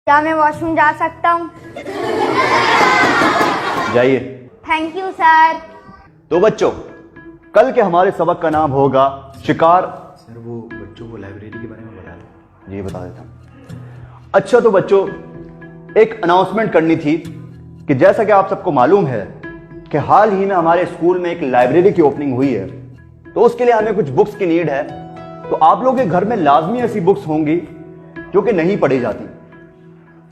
क्या मैं वॉशरूम जा सकता हूँ? जाइए। Thank you sir. तो बच्चों, कल के हमारे सबक का नाम होगा शिकार। सर वो बच्चों को लाइब्रेरी के बारे में बता दें। जी बता देता हूं। अच्छा तो बच्चों, एक अनाउंसमेंट करनी थी कि जैसा कि आप सबको मालूम है कि हाल ही में हमारे स्कूल में एक लाइब्रेरी की ओपनिंग हुई है, तो उसके लिए हमें कुछ बुक्स की नीड है। तो आप लोगों के घर में लाजमी ऐसी बुक्स होंगी जो कि नहीं पढ़ी जाती,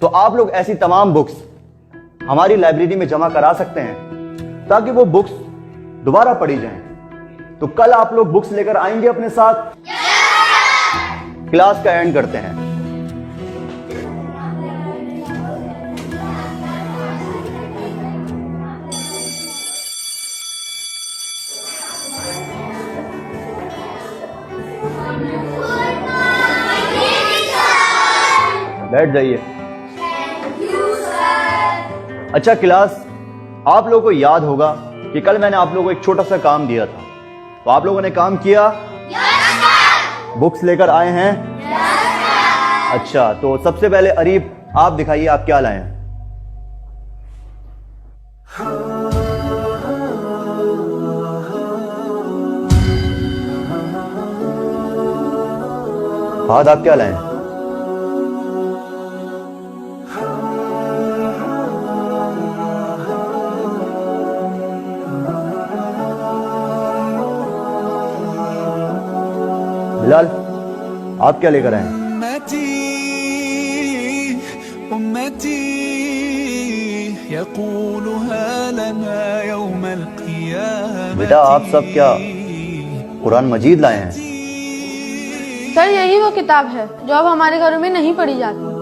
तो आप लोग ऐसी तमाम बुक्स हमारी लाइब्रेरी में जमा करा सकते हैं ताकि वो बुक्स दोबारा पढ़ी जाएं। तो कल आप लोग बुक्स लेकर आएंगे अपने साथ? क्लास का एंड करते हैं। बैठ जाइए। अच्छा क्लास, आप लोगों को याद होगा कि कल मैंने आप लोगों को एक छोटा सा काम दिया था, तो आप लोगों ने काम किया? बुक्स लेकर आए हैं? अच्छा, तो सबसे पहले अरीब आप दिखाइए आप क्या लाए हैं। फाहद आप क्या लाए हैं? बिलाल आप क्या लेकर आए हैं? बेटा आप सब क्या कुरान मजीद लाए हैं? सर यही वो किताब है जो अब हमारे घरों में नहीं पढ़ी जाती।